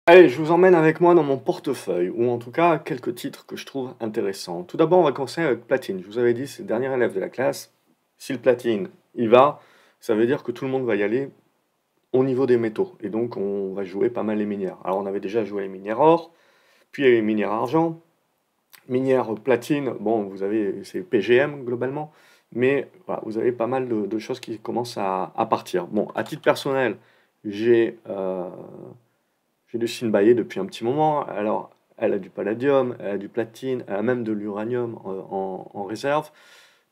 Allez, je vous emmène avec moi dans mon portefeuille, ou en tout cas quelques titres que je trouve intéressants. Tout d'abord, on va commencer avec Platine. Je vous avais dit, c'est le dernier élève de la classe. Si le Platine y va, ça veut dire que tout le monde va y aller au niveau des métaux. Et donc, on va jouer pas mal les minières. Alors, on avait déjà joué les minières or, puis les minières argent. Minière platine, bon, vous avez, c'est PGM globalement. Mais voilà, vous avez pas mal de choses qui commencent à partir. Bon, à titre personnel, j'ai j'ai du Shinbaye depuis un petit moment. Alors, elle a du palladium, elle a du platine, elle a même de l'uranium en réserve.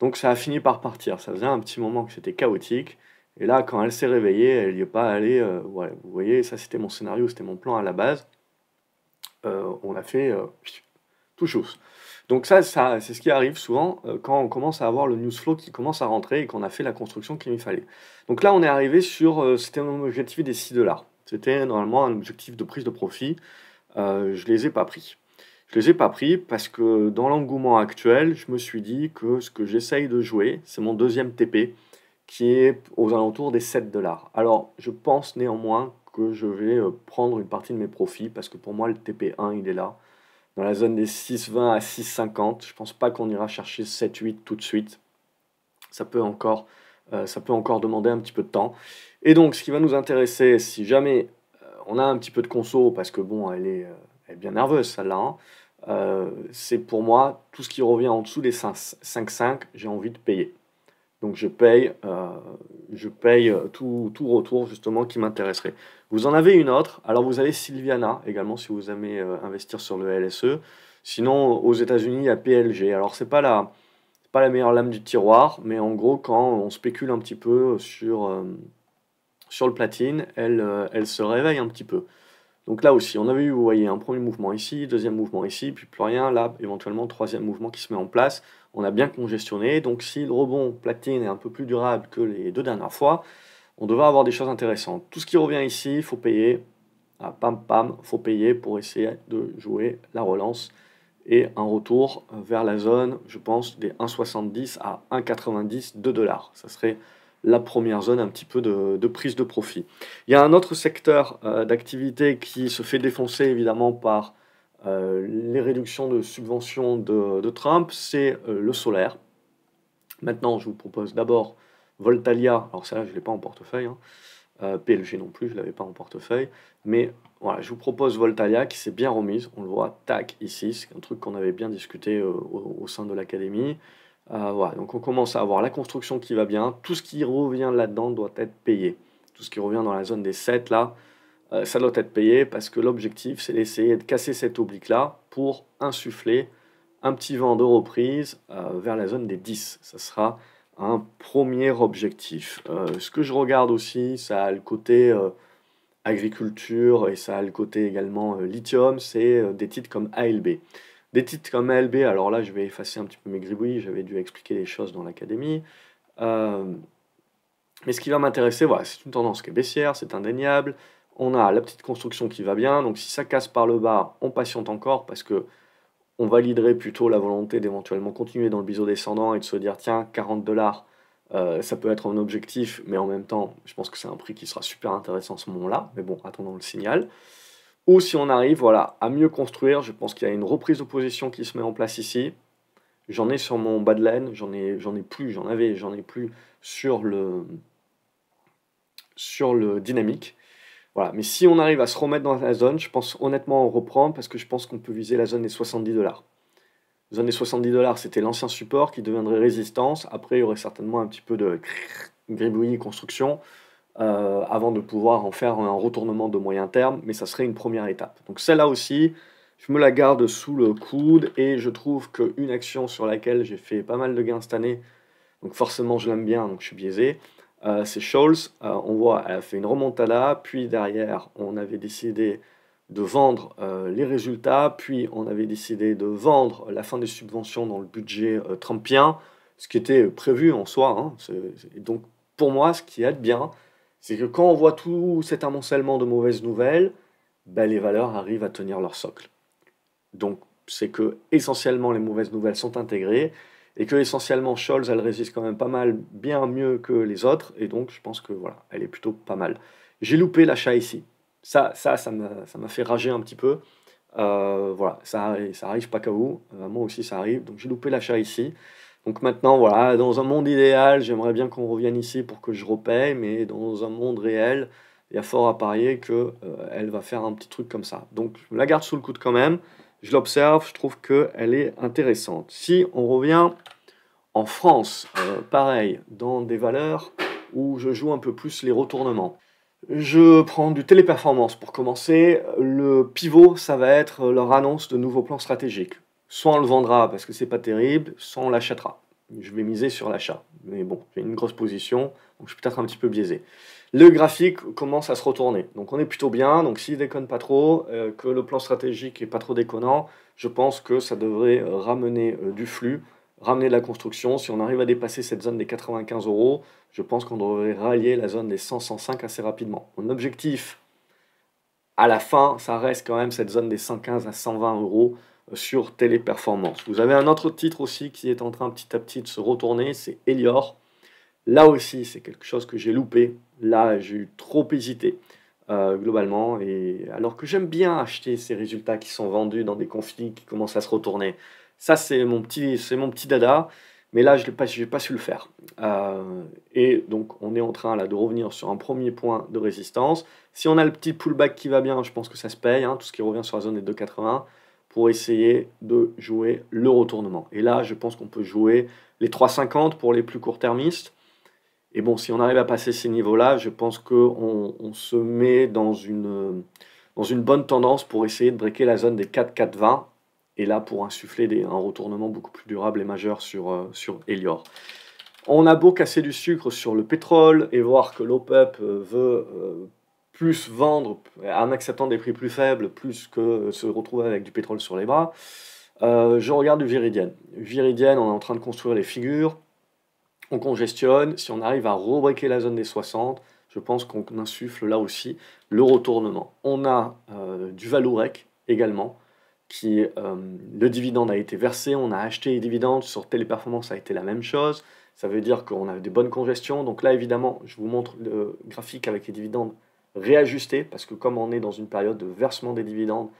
Donc ça a fini par partir. Ça faisait un petit moment que c'était chaotique. Et là, quand elle s'est réveillée, elle n'y est pas allée. Ouais, vous voyez, ça c'était mon scénario, c'était mon plan à la base. On a fait tout chose. Donc ça c'est ce qui arrive souvent quand on commence à avoir le news flow qui commence à rentrer et qu'on a fait la construction qu'il lui fallait. Donc là, on est arrivé sur, c'était mon objectif des 6 dollars. C'était normalement un objectif de prise de profit. Je les ai pas pris. Je les ai pas pris parce que dans l'engouement actuel, je me suis dit que ce que j'essaye de jouer, c'est mon deuxième TP qui est aux alentours des 7 dollars. Alors, je pense néanmoins que je vais prendre une partie de mes profits parce que pour moi, le TP1, il est là dans la zone des 6,20 à 6,50. Je pense pas qu'on ira chercher 7,8 tout de suite. Ça peut encore, ça peut encore demander un petit peu de temps. Et donc, ce qui va nous intéresser, si jamais on a un petit peu de conso, parce que bon, elle est bien nerveuse celle-là, hein, c'est pour moi tout ce qui revient en dessous des 5,5, j'ai envie de payer. Donc je paye tout retour justement qui m'intéresserait. Vous en avez une autre. Alors vous avez Sylviana également si vous aimez investir sur le LSE. Sinon aux États-Unis il y a PLG. Alors c'est pas la meilleure lame du tiroir, mais en gros quand on spécule un petit peu sur le platine, elle se réveille un petit peu. Donc là aussi, on avait eu, vous voyez, un premier mouvement ici, deuxième mouvement ici, puis plus rien. Là, éventuellement, troisième mouvement qui se met en place. On a bien congestionné. Donc si le rebond platine est un peu plus durable que les deux dernières fois, on devrait avoir des choses intéressantes. Tout ce qui revient ici, il faut payer. Ah, pam, pam, faut payer pour essayer de jouer la relance et un retour vers la zone, je pense, des 1,70 à 1,90 de dollars. Ça serait la première zone un petit peu de prise de profit. Il y a un autre secteur d'activité qui se fait défoncer évidemment par les réductions de subventions de Trump, c'est le solaire. Maintenant, je vous propose d'abord Voltalia. Alors ça, je ne l'ai pas en portefeuille, hein. PLG non plus, je ne l'avais pas en portefeuille. Mais voilà, je vous propose Voltalia qui s'est bien remise. On le voit, tac, ici. C'est un truc qu'on avait bien discuté au sein de l'académie. Voilà, donc on commence à avoir la construction qui va bien. Tout ce qui revient là-dedans doit être payé. Tout ce qui revient dans la zone des 7 là, ça doit être payé parce que l'objectif, c'est d'essayer de casser cette oblique-là pour insuffler un petit vent de reprise vers la zone des 10. Ça sera un premier objectif. Ce que je regarde aussi, ça a le côté agriculture et ça a le côté également lithium, c'est des titres comme ALB. Des titres comme ALB, alors là je vais effacer un petit peu mes gribouillis, j'avais dû expliquer les choses dans l'académie. Euh, mais ce qui va m'intéresser, voilà, c'est une tendance qui est baissière, c'est indéniable. On a la petite construction qui va bien, donc si ça casse par le bas, on patiente encore parce que on validerait plutôt la volonté d'éventuellement continuer dans le biseau descendant et de se dire tiens, 40 dollars, ça peut être un objectif, mais en même temps, je pense que c'est un prix qui sera super intéressant à ce moment-là. Mais bon, attendons le signal. Ou si on arrive voilà, à mieux construire, je pense qu'il y a une reprise de position qui se met en place ici. J'en ai sur mon bas de laine, j'en ai plus, j'en ai plus sur le dynamique. Voilà, mais si on arrive à se remettre dans la zone, je pense honnêtement en reprendre parce que je pense qu'on peut viser la zone des 70 dollars. La zone des 70 dollars, c'était l'ancien support qui deviendrait résistance. Après, il y aurait certainement un petit peu de gribouillis construction avant de pouvoir en faire un retournement de moyen terme, mais ça serait une première étape. Donc celle-là aussi, je me la garde sous le coude et je trouve qu'une action sur laquelle j'ai fait pas mal de gains cette année, donc forcément je l'aime bien, donc je suis biaisé, c'est Scholes. On voit, elle a fait une remontada, puis derrière, on avait décidé de vendre les résultats, puis on avait décidé de vendre la fin des subventions dans le budget trumpien, ce qui était prévu en soi, hein. Donc pour moi, ce qui est bien, c'est que quand on voit tout cet amoncellement de mauvaises nouvelles, ben, les valeurs arrivent à tenir leur socle. Donc c'est que essentiellement les mauvaises nouvelles sont intégrées et que essentiellement Scholz elle résiste quand même pas mal, bien mieux que les autres et donc je pense que voilà, elle est plutôt pas mal. J'ai loupé l'achat ici. Ça m'a fait rager un petit peu. Voilà, ça arrive pas qu'à vous, moi aussi ça arrive, donc j'ai loupé l'achat ici. Donc maintenant, voilà, dans un monde idéal, j'aimerais bien qu'on revienne ici pour que je repaye, mais dans un monde réel, il y a fort à parier que elle va faire un petit truc comme ça. Donc je me la garde sous le coude quand même, je l'observe, je trouve qu'elle est intéressante. Si on revient en France, pareil, dans des valeurs où je joue un peu plus les retournements. Je prends du Téléperformance pour commencer. Le pivot, ça va être leur annonce de nouveaux plans stratégiques. Soit on le vendra parce que c'est pas terrible, soit on l'achètera. Je vais miser sur l'achat. Mais bon, j'ai une grosse position, donc je suis peut-être un petit peu biaisé. Le graphique commence à se retourner. Donc on est plutôt bien. Donc s'il déconne pas trop, que le plan stratégique est pas trop déconnant, je pense que ça devrait ramener du flux, ramener de la construction. Si on arrive à dépasser cette zone des 95 euros, je pense qu'on devrait rallier la zone des 100-105 assez rapidement. Mon objectif, à la fin, ça reste quand même cette zone des 115 à 120 euros sur Téléperformance. Vous avez un autre titre aussi qui est en train petit à petit de se retourner, c'est Elior. Là aussi, c'est quelque chose que j'ai loupé. Là, j'ai eu trop hésité globalement. Et alors que j'aime bien acheter ces résultats qui sont vendus dans des conflits qui commencent à se retourner. Ça, c'est mon petit dada. Mais là, je n'ai pas su le faire. Et donc, on est en train là, de revenir sur un premier point de résistance. Si on a le petit pullback qui va bien, je pense que ça se paye. Hein, tout ce qui revient sur la zone des 2,80 pour essayer de jouer le retournement. Et là, je pense qu'on peut jouer les 3,50 pour les plus court-termistes. Et bon, si on arrive à passer ces niveaux-là, je pense qu'on se met dans une bonne tendance pour essayer de breaker la zone des 4,420. Et là, pour insuffler un retournement beaucoup plus durable et majeur sur Elior. On a beau casser du sucre sur le pétrole et voir que l'OPEP veut plus vendre en acceptant des prix plus faibles, plus que se retrouver avec du pétrole sur les bras. Je regarde du Viridienne. Viridienne, on est en train de construire les figures. On congestionne. Si on arrive à rebreaker la zone des 60, je pense qu'on insuffle là aussi le retournement. On a du Valourec également. Le dividende a été versé, on a acheté les dividendes, sur Téléperformance ça a été la même chose, ça veut dire qu'on a des bonnes congestions, donc là évidemment je vous montre le graphique avec les dividendes réajustés, parce que comme on est dans une période de versement des dividendes,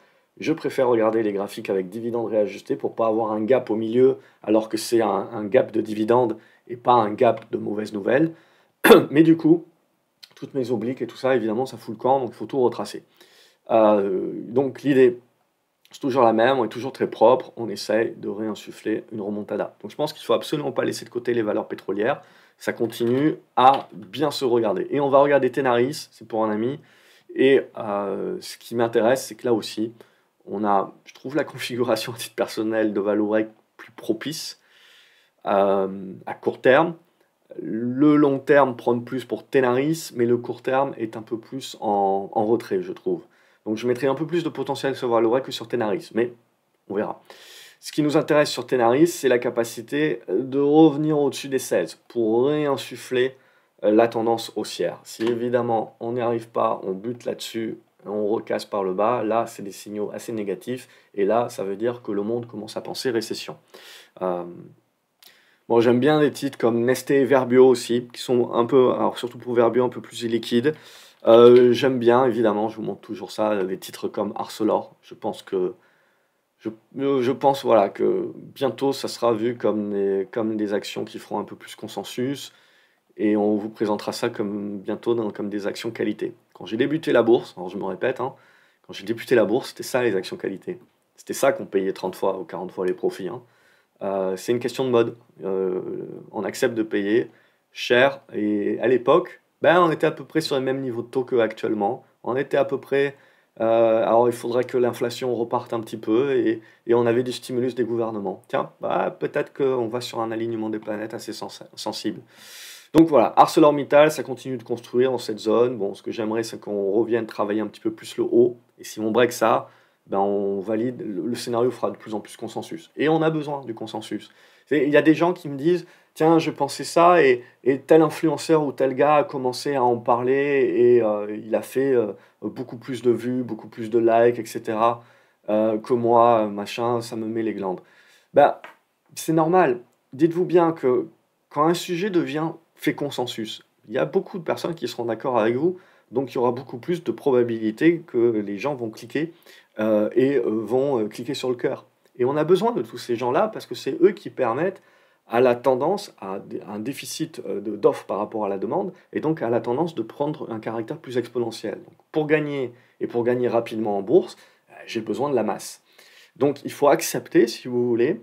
je préfère regarder les graphiques avec dividendes réajustés pour pas avoir un gap au milieu, alors que c'est un gap de dividendes et pas un gap de mauvaises nouvelles, mais du coup, toutes mes obliques et tout ça, évidemment ça fout le camp, donc il faut tout retracer. Donc l'idée, c'est toujours la même, on est toujours très propre, on essaye de réinsuffler une remontada. Donc je pense qu'il ne faut absolument pas laisser de côté les valeurs pétrolières, ça continue à bien se regarder. Et on va regarder Tenaris, c'est pour un ami, et ce qui m'intéresse, c'est que là aussi, on a, je trouve la configuration à titre personnel de Valourec plus propice à court terme. Le long terme prône plus pour Tenaris, mais le court terme est un peu plus en retrait, je trouve. Donc je mettrai un peu plus de potentiel sur Valourec que sur Tenaris, mais on verra. Ce qui nous intéresse sur Tenaris, c'est la capacité de revenir au-dessus des 16 pour réinsuffler la tendance haussière. Si évidemment on n'y arrive pas, on bute là-dessus, on recasse par le bas, là c'est des signaux assez négatifs, et là ça veut dire que le monde commence à penser récession. Bon, j'aime bien des titres comme Nestlé et Verbio aussi, qui sont un peu, alors surtout pour Verbio, un peu plus liquides. J'aime bien, évidemment, je vous montre toujours ça, des titres comme Arcelor. Je pense voilà, que bientôt ça sera vu comme des actions qui feront un peu plus consensus, et on vous présentera ça bientôt comme des actions qualité. Quand j'ai débuté la bourse, alors je me répète, hein, quand j'ai débuté la bourse, c'était ça les actions qualité. C'était ça qu'on payait 30 fois ou 40 fois les profits. Hein. C'est une question de mode. On accepte de payer cher. Et à l'époque, ben, on était à peu près sur le même niveau de taux qu'actuellement. On était à peu près. Alors il faudrait que l'inflation reparte un petit peu et on avait du stimulus des gouvernements. Tiens, bah, peut-être qu'on va sur un alignement des planètes assez sensible. Donc voilà, ArcelorMittal, ça continue de construire dans cette zone. Bon, ce que j'aimerais, c'est qu'on revienne travailler un petit peu plus le haut. Et si on break ça, ben on valide, le scénario fera de plus en plus consensus. Et on a besoin du consensus. Il y a des gens qui me disent, tiens, je pensais ça, et tel influenceur ou tel gars a commencé à en parler, et il a fait beaucoup plus de vues, beaucoup plus de likes, etc. Que moi, machin, ça me met les glandes. Ben, c'est normal. Dites-vous bien que quand un sujet fait consensus, il y a beaucoup de personnes qui seront d'accord avec vous, donc il y aura beaucoup plus de probabilité que les gens vont cliquer vont cliquer sur le cœur. Et on a besoin de tous ces gens-là parce que c'est eux qui permettent à la tendance, à un déficit d'offre par rapport à la demande, et donc à la tendance de prendre un caractère plus exponentiel. Donc, pour gagner, et pour gagner rapidement en bourse, j'ai besoin de la masse. Donc il faut accepter, si vous voulez,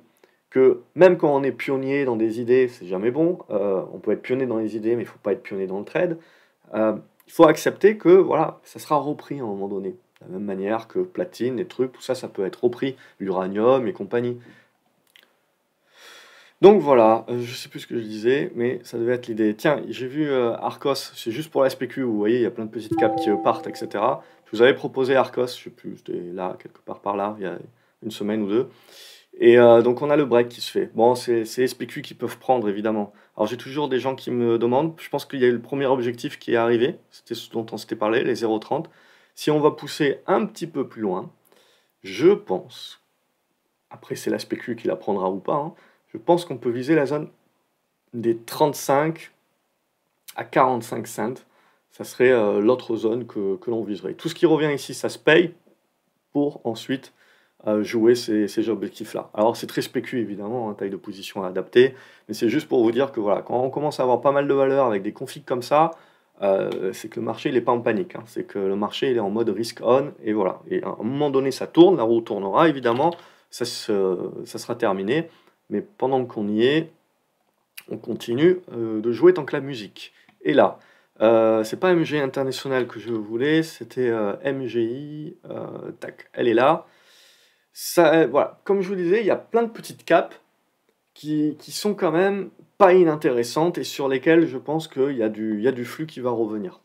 que même quand on est pionnier dans des idées, c'est jamais bon, on peut être pionnier dans les idées, mais il ne faut pas être pionnier dans le trade, il faut accepter que voilà, ça sera repris à un moment donné. De la même manière que platine, les trucs, tout ça, ça peut être repris, l'uranium et compagnie. Donc voilà, je sais plus ce que je disais, mais ça devait être l'idée. Tiens, j'ai vu Arcos, c'est juste pour la spécu, vous voyez, il y a plein de petites capes qui partent, etc. Je vous avais proposé Arcos, je sais plus, c'était là, quelque part par là, il y a une semaine ou deux. Et donc on a le break qui se fait. Bon, c'est les SPQ qui peuvent prendre, évidemment. Alors j'ai toujours des gens qui me demandent, je pense qu'il y a eu le premier objectif qui est arrivé, c'était ce dont on s'était parlé, les 0,30. Si on va pousser un petit peu plus loin, je pense, après c'est la SPQ qui la prendra ou pas, hein, je pense qu'on peut viser la zone des 35 à 45 cents. Ça serait l'autre zone que l'on viserait. Tout ce qui revient ici, ça se paye pour ensuite jouer ces objectifs-là. Alors c'est très spécu évidemment, hein, taille de position à adapter, mais c'est juste pour vous dire que voilà, quand on commence à avoir pas mal de valeurs avec des configs comme ça, c'est que le marché il n'est pas en panique, hein. C'est que le marché il est en mode risk on, et voilà. Et à un moment donné ça tourne, la roue tournera évidemment, ça sera terminé, mais pendant qu'on y est, on continue de jouer tant que la musique. Et là, c'est pas MGI International que je voulais, c'était MGI, tac, elle est là. Ça, voilà. Comme je vous disais, il y a plein de petites capes qui sont quand même pas inintéressantes et sur lesquelles je pense qu'il y a du flux qui va revenir.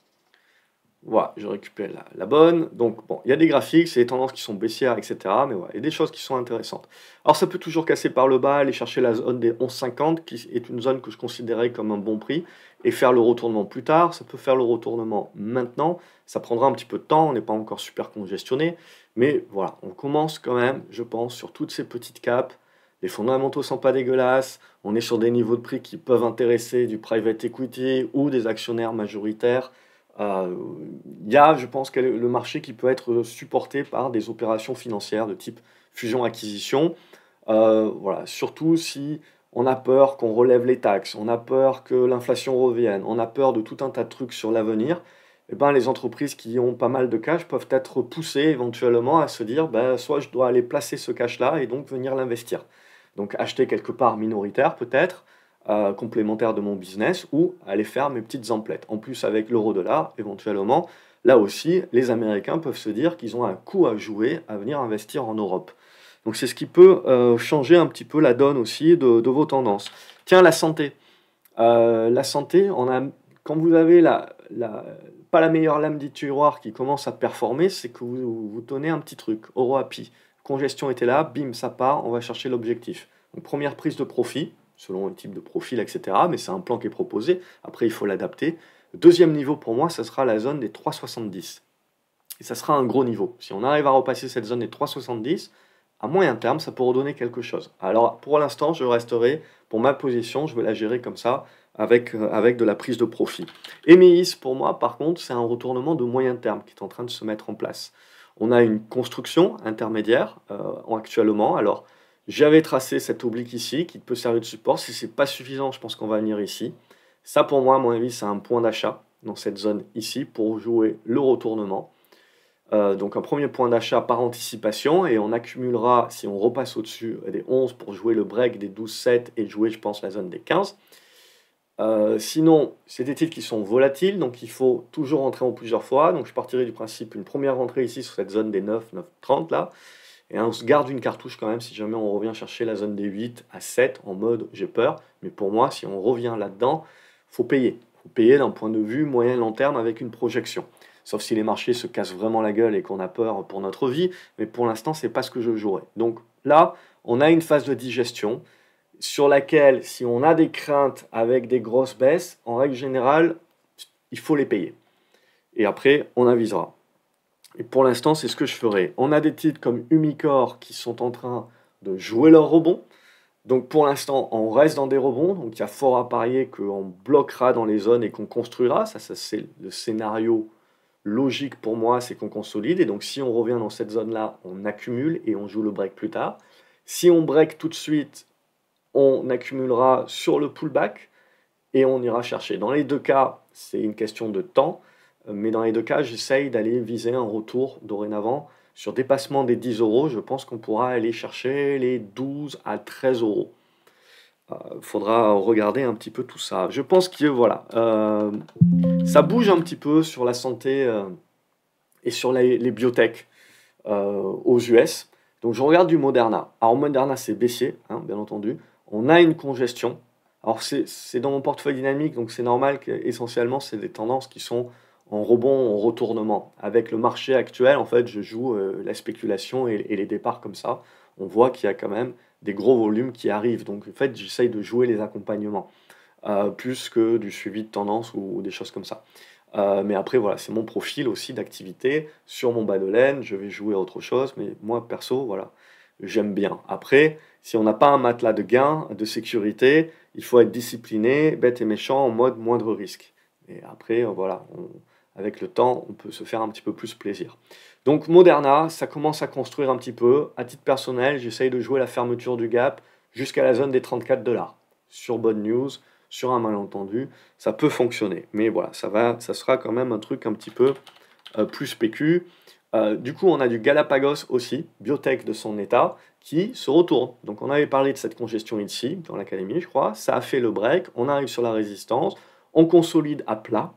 Voilà, je récupère la bonne. Donc, bon, il y a des graphiques, c'est des tendances qui sont baissières, etc. Mais voilà, il y a des choses qui sont intéressantes. Alors, ça peut toujours casser par le bas, aller chercher la zone des 11,50, qui est une zone que je considérais comme un bon prix, et faire le retournement plus tard. Ça peut faire le retournement maintenant. Ça prendra un petit peu de temps, on n'est pas encore super congestionné. Mais voilà, on commence quand même, je pense, sur toutes ces petites capes. Les fondamentaux sont pas dégueulasses. On est sur des niveaux de prix qui peuvent intéresser du private equity ou des actionnaires majoritaires. Il y a, je pense, le marché qui peut être supporté par des opérations financières de type fusion-acquisition. Voilà, surtout si on a peur qu'on relève les taxes, on a peur que l'inflation revienne, on a peur de tout un tas de trucs sur l'avenir. Eh ben, les entreprises qui ont pas mal de cash peuvent être poussées éventuellement à se dire ben, soit je dois aller placer ce cash-là et donc venir l'investir. Donc acheter quelque part minoritaire peut-être, complémentaire de mon business, ou aller faire mes petites emplettes. En plus avec l'euro-dollar, éventuellement, là aussi, les Américains peuvent se dire qu'ils ont un coup à jouer à venir investir en Europe. Donc c'est ce qui peut changer un petit peu la donne aussi de vos tendances. Tiens, la santé. La santé, quand vous avez pas la meilleure lame du tiroir qui commence à performer, c'est que vous tenez un petit truc, euro happy. Congestion était là, bim, ça part, on va chercher l'objectif. Donc première prise de profit, selon le type de profil, etc. Mais c'est un plan qui est proposé, après il faut l'adapter. Deuxième niveau pour moi, ça sera la zone des 3,70. Et ça sera un gros niveau. Si on arrive à repasser cette zone des 3,70, à moyen terme, ça peut redonner quelque chose. Alors pour l'instant, je resterai, pour ma position, je vais la gérer comme ça, avec de la prise de profit. EMEIS, pour moi, par contre, c'est un retournement de moyen terme qui est en train de se mettre en place. On a une construction intermédiaire actuellement. Alors, j'avais tracé cet oblique ici qui peut servir de support. Si c'est pas suffisant, je pense qu'on va venir ici. Ça, pour moi, à mon avis, c'est un point d'achat dans cette zone ici pour jouer le retournement. Donc un premier point d'achat par anticipation et on accumulera, si on repasse au-dessus des 11 pour jouer le break des 12,7 et jouer, je pense, la zone des 15. Sinon, c'est des titres qui sont volatiles, donc il faut toujours rentrer en plusieurs fois. Donc je partirai du principe une première rentrée ici sur cette zone des 9, 9,30 là. Et on se garde une cartouche quand même si jamais on revient chercher la zone des 8 à 7 en mode j'ai peur. Mais pour moi, si on revient là-dedans, faut payer. Faut payer d'un point de vue moyen-long terme avec une projection. Sauf si les marchés se cassent vraiment la gueule et qu'on a peur pour notre vie. Mais pour l'instant, c'est pas ce que je jouerai. Donc là, on a une phase de digestion sur laquelle, si on a des craintes avec des grosses baisses, en règle générale, il faut les payer. Et après, on avisera. Et pour l'instant, c'est ce que je ferai. On a des titres comme Umicore qui sont en train de jouer leur rebond. Donc pour l'instant, on reste dans des rebonds. Donc il y a fort à parier qu'on bloquera dans les zones et qu'on construira. Ça c'est le scénario logique pour moi, c'est qu'on consolide. Et donc, si on revient dans cette zone-là, on accumule et on joue le break plus tard. Si on break tout de suite, on accumulera sur le pullback et on ira chercher. Dans les deux cas, c'est une question de temps, mais dans les deux cas, j'essaye d'aller viser un retour dorénavant sur dépassement des 10 euros. Je pense qu'on pourra aller chercher les 12 à 13 euros. Faudra regarder un petit peu tout ça. Je pense que voilà, ça bouge un petit peu sur la santé et sur les biotech aux US. Donc je regarde du Moderna. Alors Moderna c'est baissier, hein, bien entendu. On a une congestion. Alors c'est dans mon portefeuille dynamique, donc c'est normal qu'essentiellement c'est des tendances qui sont en rebond, en retournement. Avec le marché actuel, en fait, je joue la spéculation et les départs comme ça. On voit qu'il y a quand même des gros volumes qui arrivent. Donc en fait, j'essaye de jouer les accompagnements plus que du suivi de tendance ou des choses comme ça. Mais après, voilà, c'est mon profil aussi d'activité. Sur mon bas de laine, je vais jouer à autre chose. Mais moi, perso, voilà, j'aime bien. Après, si on n'a pas un matelas de gain, de sécurité, il faut être discipliné, bête et méchant, en mode moindre risque. Et après, voilà, avec le temps, on peut se faire un petit peu plus plaisir. Donc Moderna, ça commence à construire un petit peu. À titre personnel, j'essaye de jouer la fermeture du gap jusqu'à la zone des 34 $. Sur bonne news, sur un malentendu, ça peut fonctionner. Mais voilà, ça sera quand même un truc un petit peu plus spécu. Du coup, on a du Galapagos aussi, biotech de son état, qui se retourne. Donc on avait parlé de cette congestion ici, dans l'académie, je crois. Ça a fait le break, on arrive sur la résistance, on consolide à plat,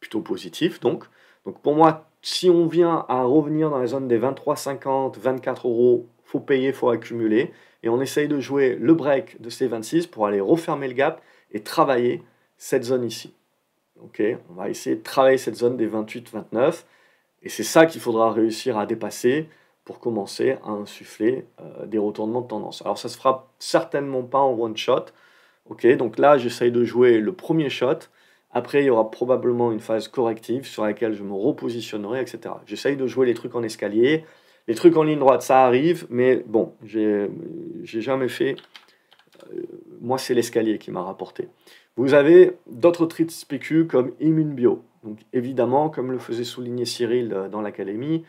plutôt positif donc. Donc pour moi, si on vient à revenir dans la zone des 23,50, 24 euros, faut payer, faut accumuler. Et on essaye de jouer le break de ces 26 pour aller refermer le gap et travailler cette zone ici. Ok, on va essayer de travailler cette zone des 28, 29. Et c'est ça qu'il faudra réussir à dépasser pour commencer à insuffler des retournements de tendance. Alors ça se fera certainement pas en one shot. Ok, donc là j'essaye de jouer le premier shot. Après, il y aura probablement une phase corrective sur laquelle je me repositionnerai, etc. J'essaye de jouer les trucs en escalier. Les trucs en ligne droite, ça arrive, mais bon, j'ai jamais fait. Moi, c'est l'escalier qui m'a rapporté. Vous avez d'autres trades spécu comme Immunebio. Donc évidemment, comme le faisait souligner Cyril dans l'académie,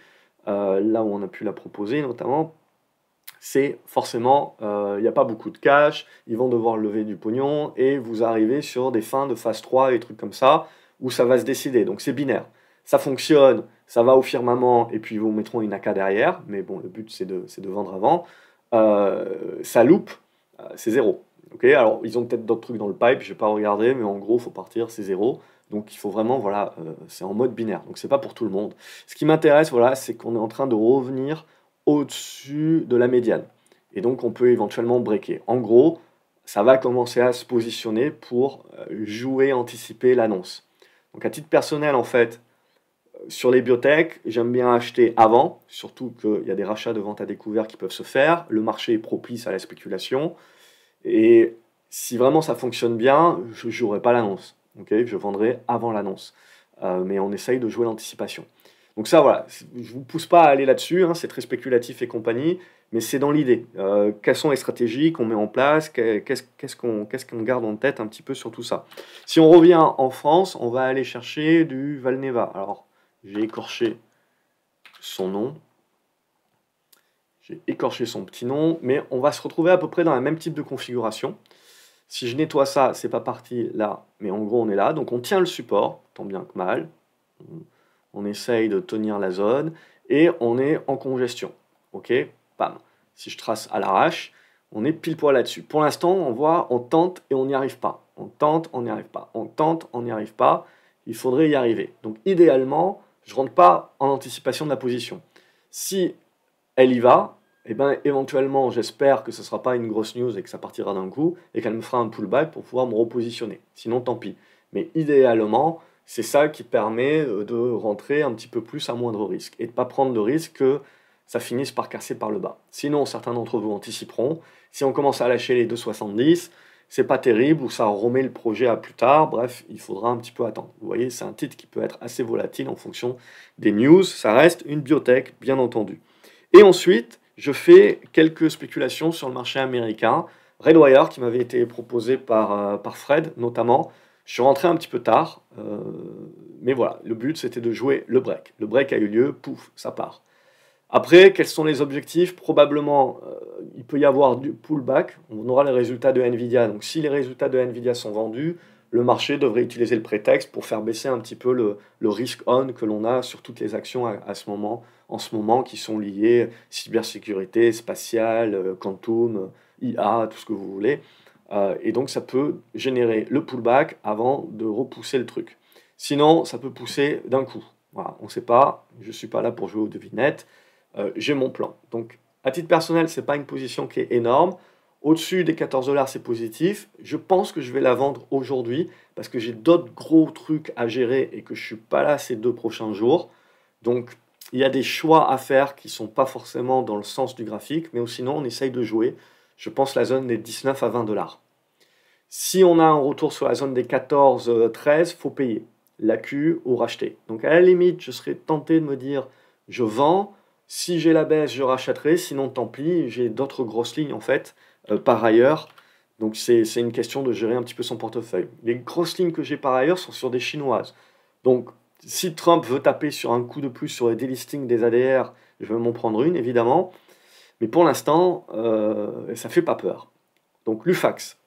là où on a pu la proposer notamment, c'est forcément, il n'y a pas beaucoup de cash, ils vont devoir lever du pognon, et vous arrivez sur des fins de phase 3 et trucs comme ça, où ça va se décider. Donc c'est binaire. Ça fonctionne, ça va au firmament, et puis ils vous mettront une AK derrière, mais bon, le but c'est de vendre avant. Ça loupe, c'est zéro. Okay, alors ils ont peut-être d'autres trucs dans le pipe, je vais pas regarder, mais en gros, il faut partir, c'est zéro. Donc il faut vraiment, voilà, c'est en mode binaire, donc c'est pas pour tout le monde. Ce qui m'intéresse, voilà, c'est qu'on est en train de revenir au-dessus de la médiane. Et donc on peut éventuellement breaker. En gros, ça va commencer à se positionner pour jouer, anticiper l'annonce. Donc à titre personnel, en fait, sur les biotech, j'aime bien acheter avant, surtout qu'il y a des rachats de vente à découvert qui peuvent se faire. Le marché est propice à la spéculation. Et si vraiment ça fonctionne bien, je ne jouerai pas l'annonce. Okay, je vendrai avant l'annonce. Mais on essaye de jouer l'anticipation. Donc ça, voilà, je ne vous pousse pas à aller là-dessus, hein, c'est très spéculatif et compagnie, mais c'est dans l'idée. Quelles sont les stratégies qu'on met en place, qu'est-ce qu'on garde en tête un petit peu sur tout ça. Si on revient en France, on va aller chercher du Valneva. Alors, j'ai écorché son nom. J'ai écorché son petit nom, mais on va se retrouver à peu près dans le même type de configuration. Si je nettoie ça, c'est pas parti là, mais en gros on est là. Donc on tient le support, tant bien que mal. On essaye de tenir la zone et on est en congestion. Ok, bam. Si je trace à l'arrache, on est pile poil là-dessus. Pour l'instant, on voit, on tente et on n'y arrive pas. On tente, on n'y arrive pas. On tente, on n'y arrive pas. Il faudrait y arriver. Donc idéalement, je rentre pas en anticipation de la position. Si elle y va, et ben éventuellement, j'espère que ce ne sera pas une grosse news et que ça partira d'un coup et qu'elle me fera un pullback pour pouvoir me repositionner. Sinon, tant pis. Mais idéalement, c'est ça qui permet de rentrer un petit peu plus à moindre risque et de ne pas prendre de risque que ça finisse par casser par le bas. Sinon, certains d'entre vous anticiperont. Si on commence à lâcher les 2,70, c'est pas terrible ou ça remet le projet à plus tard. Bref, il faudra un petit peu attendre. Vous voyez, c'est un titre qui peut être assez volatile en fonction des news. Ça reste une biotech, bien entendu. Et ensuite, je fais quelques spéculations sur le marché américain. Redwire, qui m'avait été proposé par Fred, notamment. Je suis rentré un petit peu tard, mais voilà, le but c'était de jouer le break. Le break a eu lieu, pouf, ça part. Après, quels sont les objectifs? Probablement, il peut y avoir du pullback. On aura les résultats de Nvidia. Donc, si les résultats de Nvidia sont vendus, le marché devrait utiliser le prétexte pour faire baisser un petit peu le risque on que l'on a sur toutes les actions en ce moment, qui sont liées cybersécurité, spatiale, quantum, IA, tout ce que vous voulez. Et donc, ça peut générer le pullback avant de repousser le truc. Sinon, ça peut pousser d'un coup. Voilà, on ne sait pas. Je ne suis pas là pour jouer aux devinettes. J'ai mon plan. Donc, à titre personnel, ce n'est pas une position qui est énorme. Au-dessus des 14 dollars, c'est positif. Je pense que je vais la vendre aujourd'hui parce que j'ai d'autres gros trucs à gérer et que je ne suis pas là ces 2 prochains jours. Donc, il y a des choix à faire qui ne sont pas forcément dans le sens du graphique, mais sinon, on essaye de jouer. Je pense la zone des 19 à 20 dollars. Si on a un retour sur la zone des 14-13, il faut payer l'AQ ou racheter. Donc, à la limite, je serais tenté de me dire, je vends. Si j'ai la baisse, je rachèterai, sinon tant pis, j'ai d'autres grosses lignes en fait, par ailleurs. Donc c'est une question de gérer un petit peu son portefeuille. Les grosses lignes que j'ai par ailleurs sont sur des chinoises. Donc si Trump veut taper sur un coup de plus sur les délistings des ADR, je vais m'en prendre une évidemment. Mais pour l'instant, ça fait pas peur. Donc l'UFAX.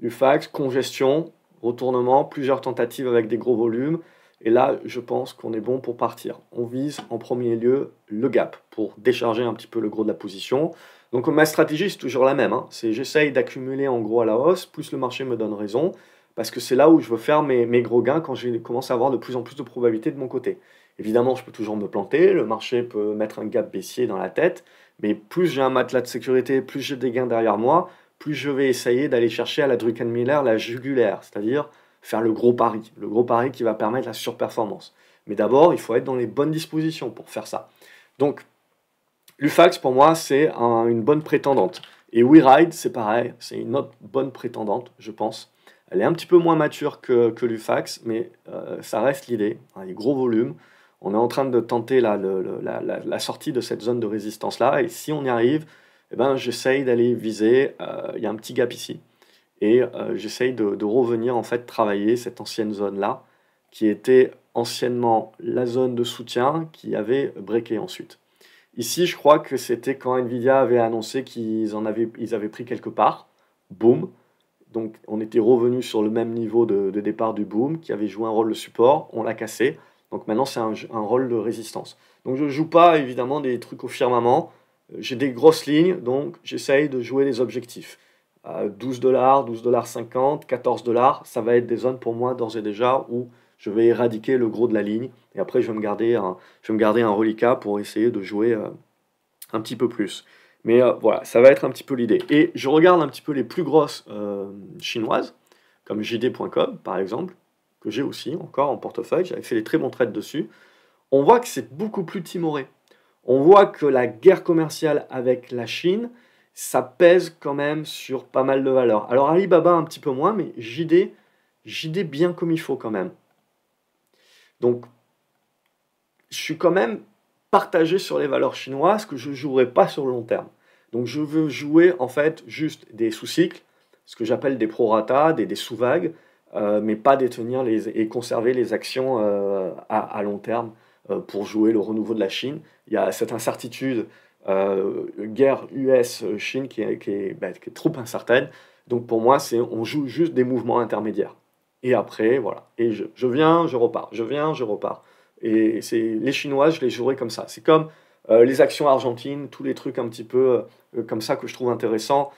L'UFAX, congestion, retournement, plusieurs tentatives avec des gros volumes. Et là, je pense qu'on est bon pour partir. On vise en premier lieu le gap pour décharger un petit peu le gros de la position. Donc ma stratégie, c'est toujours la même. Hein. C'est j'essaye d'accumuler en gros à la hausse, plus le marché me donne raison, parce que c'est là où je veux faire mes gros gains quand je commence à avoir de plus en plus de probabilités de mon côté. Évidemment, je peux toujours me planter, le marché peut mettre un gap baissier dans la tête, mais plus j'ai un matelas de sécurité, plus j'ai des gains derrière moi, plus je vais essayer d'aller chercher à la Druckenmiller la jugulaire, c'est-à-dire faire le gros pari qui va permettre la surperformance. Mais d'abord, il faut être dans les bonnes dispositions pour faire ça. Donc, l'UFAX, pour moi, c'est une bonne prétendante. Et WeRide, c'est pareil, c'est une autre bonne prétendante, je pense. Elle est un petit peu moins mature que l'UFAX, mais ça reste l'idée. Les gros volumes. On est en train de tenter la sortie de cette zone de résistance-là. Et si on y arrive, eh ben, j'essaye d'aller viser. Il y a un petit gap ici. Et j'essaye de revenir, en fait, travailler cette ancienne zone-là, qui était anciennement la zone de soutien qui avait breaké ensuite. Ici, je crois que c'était quand Nvidia avait annoncé qu'ils avaient pris quelque part. Boom. Donc, on était revenu sur le même niveau de départ du boom, qui avait joué un rôle de support. On l'a cassé. Donc, maintenant, c'est un rôle de résistance. Donc, je ne joue pas, évidemment, des trucs au firmament. J'ai des grosses lignes, donc j'essaye de jouer des objectifs. 12 dollars, 12,50 $, 14 dollars, ça va être des zones pour moi d'ores et déjà où je vais éradiquer le gros de la ligne. Et après, je vais me garder un reliquat pour essayer de jouer un petit peu plus. Mais voilà, ça va être un petit peu l'idée. Et je regarde un petit peu les plus grosses chinoises, comme JD.com par exemple, que j'ai aussi encore en portefeuille. J'avais fait des très bons trades dessus. On voit que c'est beaucoup plus timoré. On voit que la guerre commerciale avec la Chine, ça pèse quand même sur pas mal de valeurs. Alors Alibaba un petit peu moins, mais JD bien comme il faut quand même. Donc, je suis quand même partagé sur les valeurs chinoises que je ne jouerai pas sur le long terme. Donc, je veux jouer en fait juste des sous-cycles, ce que j'appelle des prorata, des sous-vagues, mais pas détenir et conserver les actions à long terme pour jouer le renouveau de la Chine. Il y a cette incertitude, guerre US-Chine qui est trop incertaine. Donc, pour moi, on joue juste des mouvements intermédiaires. Et après, voilà. Et je viens, je repars. Je viens, je repars. Et les Chinois, je les jouerai comme ça. C'est comme les actions argentines, tous les trucs un petit peu comme ça que je trouve intéressants,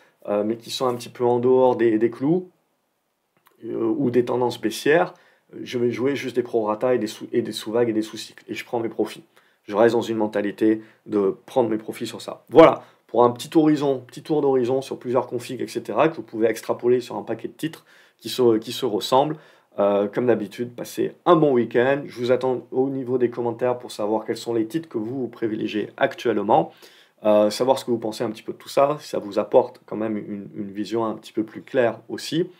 mais qui sont un petit peu en dehors des clous ou des tendances baissières. Je vais jouer juste des prorata et des sous-vagues et des sous-cycles. Et je prends mes profits. Je reste dans une mentalité de prendre mes profits sur ça. Voilà, pour un petit tour d'horizon sur plusieurs configs, etc., que vous pouvez extrapoler sur un paquet de titres qui se ressemblent. Comme d'habitude, passez un bon week-end. Je vous attends au niveau des commentaires pour savoir quels sont les titres que vous privilégiez actuellement. Savoir ce que vous pensez un petit peu de tout ça, si ça vous apporte quand même une vision un petit peu plus claire aussi.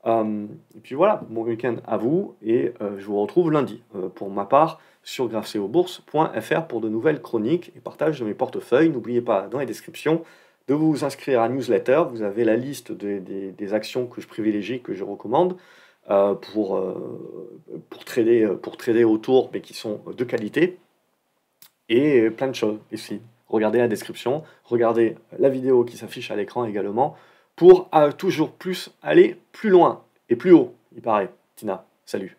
Et puis voilà, bon week-end à vous et je vous retrouve lundi pour ma part sur graphceobourse.fr pour de nouvelles chroniques et partage de mes portefeuilles. N'oubliez pas dans les descriptions de vous inscrire à la newsletter. Vous avez la liste des actions que je privilégie, que je recommande. pour trader autour, mais qui sont de qualité, et plein de choses ici. Regardez la description, regardez la vidéo qui s'affiche à l'écran également, pour toujours plus aller plus loin et plus haut, il paraît. Tina, salut.